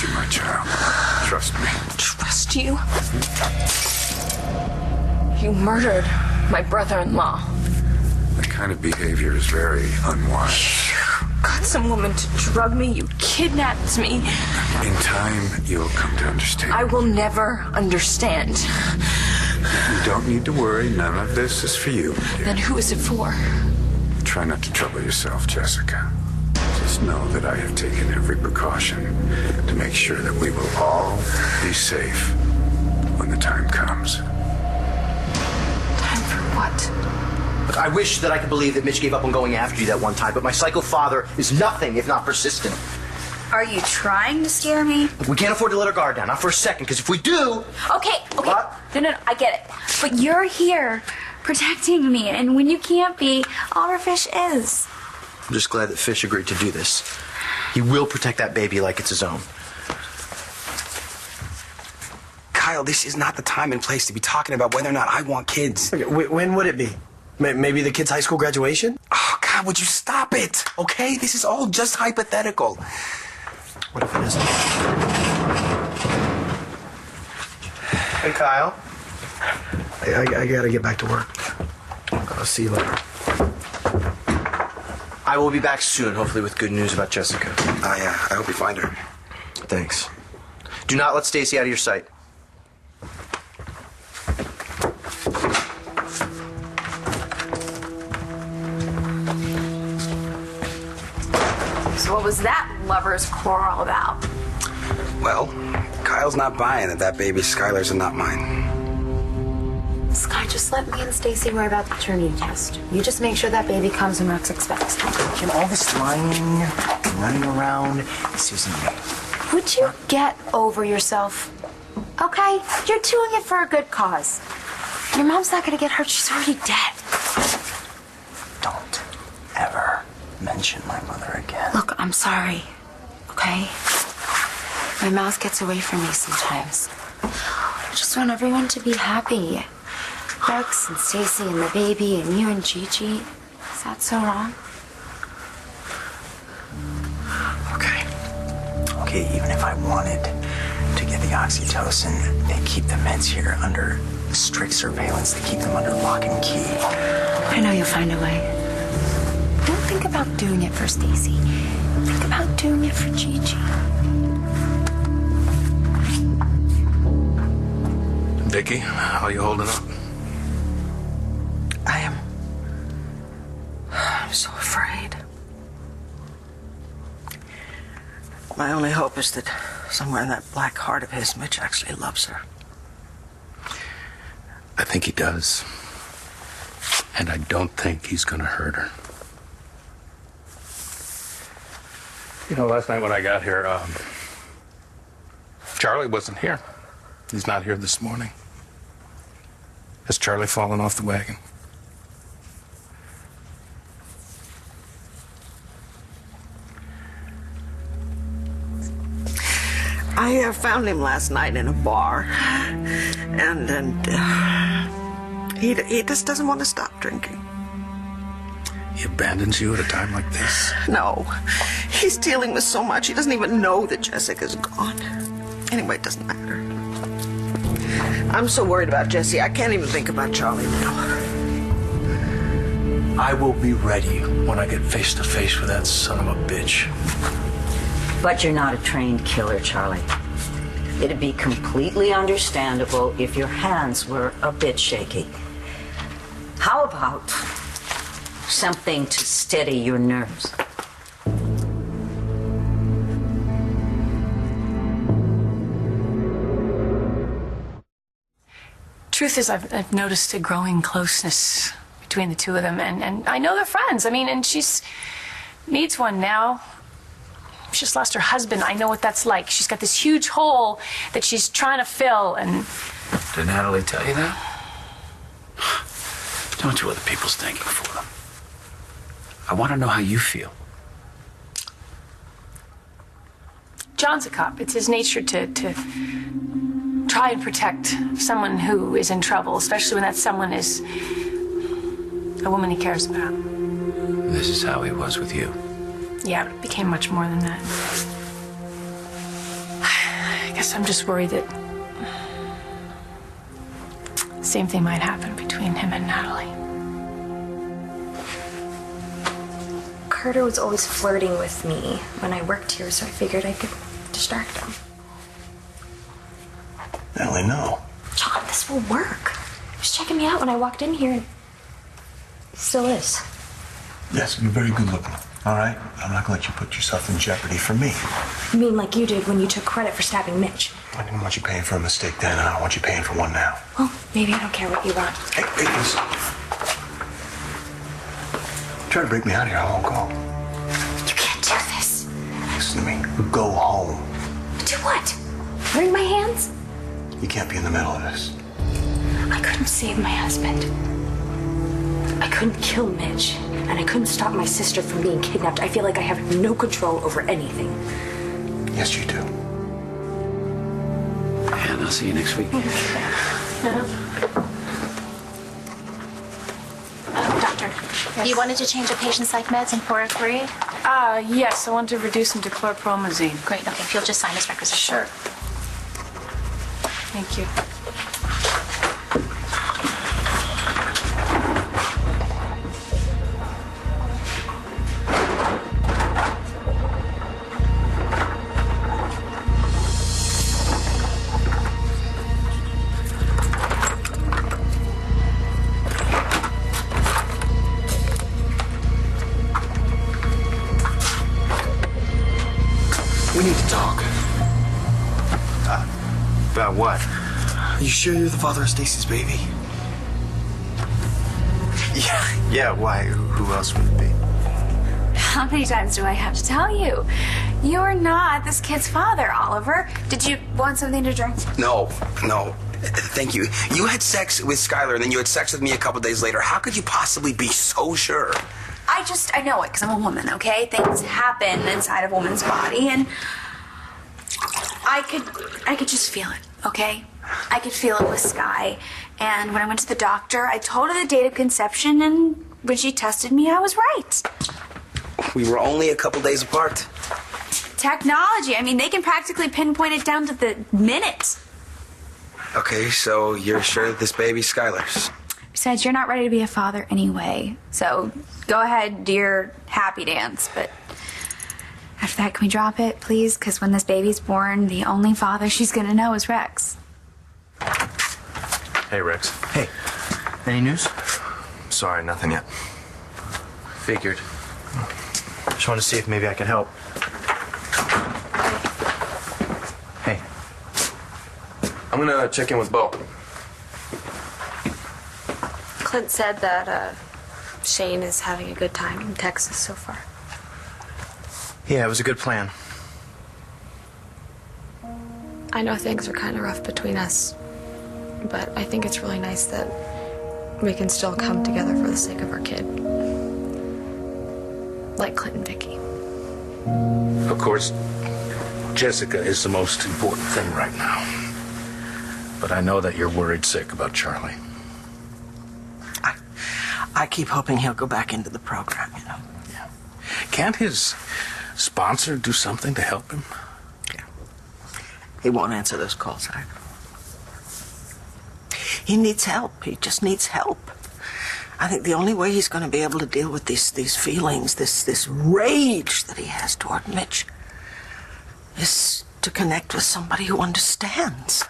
you, my child. Trust me. Trust you? You murdered my brother-in-law. That kind of behavior is very unwise. You got some woman to drug me. You kidnapped me. In time, you'll come to understand. I will never understand. You don't need to worry. None of this is for you. Then who is it for? Try not to trouble yourself, Jessica. Just know that I have taken every precaution to make sure that we will all be safe when the time comes. Time for what? Look, I wish that I could believe that Mitch gave up on going after you that one time, but my psycho father is nothing if not persistent. Are you trying to scare me? Look, we can't afford to let our guard down, not for a second, because if we do... Okay. What? No, I get it. But you're here protecting me, and when you can't be, all Fish is. I'm just glad that Fish agreed to do this. He will protect that baby like it's his own. Kyle, this is not the time and place to be talking about whether or not I want kids. Okay, when would it be? Maybe the kid's high school graduation? Oh, God, would you stop it? Okay? This is all just hypothetical. What if it isn't? Hey, Kyle. I gotta get back to work. I'll see you later. I will be back soon, hopefully with good news about Jessica. I hope you find her. Thanks. Do not let Stacy out of your sight. So what was that lover's quarrel about? Well, Kyle's not buying that baby's Schuyler's and not mine. Sky, just let me and Stacy worry about the paternity test. You just make sure that baby comes when Rex expects. Kim, all this lying, running around, this isn't me. Would you get over yourself? Okay? You're doing it for a good cause. Your mom's not gonna get hurt. She's already dead. Don't ever mention my mother again. Look, I'm sorry. Okay? My mouth gets away from me sometimes. I just want everyone to be happy. Rex and Stacy and the baby and you and Gigi. Is that so wrong? Okay, even if I wanted to get the oxytocin, they keep the meds here under strict surveillance. They keep them under lock and key. I know you'll find a way. Don't think about doing it for Stacy. Think about doing it for Gigi. Vicky, how are you holding up? I'm so afraid. My only hope is that somewhere in that black heart of his, Mitch actually loves her. I think he does. And I don't think he's gonna hurt her. You know, last night when I got here, Charlie wasn't here. He's not here this morning. Has Charlie fallen off the wagon? I found him last night in a bar, and he just doesn't want to stop drinking. He abandons you at a time like this? No, he's dealing with so much he doesn't even know that Jessica's gone. Anyway, it doesn't matter. I'm so worried about Jessie, I can't even think about Charlie now. I will be ready when I get face to face with that son of a bitch. But you're not a trained killer, Charlie. It'd be completely understandable if your hands were a bit shaky. How about something to steady your nerves? Truth is, I've noticed a growing closeness between the two of them, and I know they're friends. I mean, and she's needs one now. She just lost her husband. I know what that's like. She's got this huge hole that she's trying to fill, and... Did Natalie tell you that? Don't do other people's thinking for them. I want to know how you feel. John's a cop. It's his nature to try and protect someone who is in trouble, especially when that someone is a woman he cares about. This is how he was with you. Yeah, but it became much more than that. guess I'm just worried that the same thing might happen between him and Natalie. Carter was always flirting with me when I worked here, so I figured I could distract him. Natalie, no. John, this will work. He was checking me out when I walked in here, and he still is. Yes, you're very good looking. All right? I'm not going to let you put yourself in jeopardy for me. You mean like you did when you took credit for stabbing Mitch? I didn't want you paying for a mistake then, and I don't want you paying for one now. Well, maybe I don't care what you want. Hey, listen. Try to break me out of here, I won't go. You can't do this. Listen to me. Go home. Do what? Wring my hands? You can't be in the middle of this. I couldn't save my husband. I couldn't kill Mitch. And I couldn't stop my sister from being kidnapped. I feel like I have no control over anything. Yes, you do. And I'll see you next week. Doctor, you wanted to change a patient's psych meds in 403? Yes, I want to reduce him to chlorpromazine. Great, okay. If you'll just sign this requisition. Sure. Thank you. We need to talk. About what? Are you sure you're the father of Stacy's baby? Yeah, why? Who else would it be? How many times do I have to tell you? You're not this kid's father, Oliver. Did you want something to drink? No. Thank you. You had sex with Schuyler, and then you had sex with me a couple days later. How could you possibly be so sure? I know it because I'm a woman, okay? Things happen inside a woman's body, and I could just feel it, okay? I could feel it with Sky. And when I went to the doctor, I told her the date of conception, and when she tested me, I was right. We were only a couple days apart. Technology, I mean, they can practically pinpoint it down to the minute. Okay, so you're sure that this baby's Schuyler's? Besides, you're not ready to be a father anyway. So go ahead, do your happy dance. But after that, can we drop it, please? Because when this baby's born, the only father she's going to know is Rex. Hey, Rex. Hey, any news? Sorry, nothing yet. Figured. Just wanted to see if maybe I can help. Hey. I'm gonna check in with Bo. Clint said that Shane is having a good time in Texas so far. Yeah, it was a good plan. I know things are kind of rough between us, but I think it's really nice that we can still come together for the sake of our kid. Like Clint and Vicky. Of course, Jessica is the most important thing right now. But I know that you're worried sick about Charlie. I keep hoping he'll go back into the program, you know. Yeah. Can't his sponsor do something to help him? Yeah. He won't answer those calls either. He needs help. He just needs help. I think the only way he's going to be able to deal with these feelings, this rage that he has toward Mitch, is to connect with somebody who understands.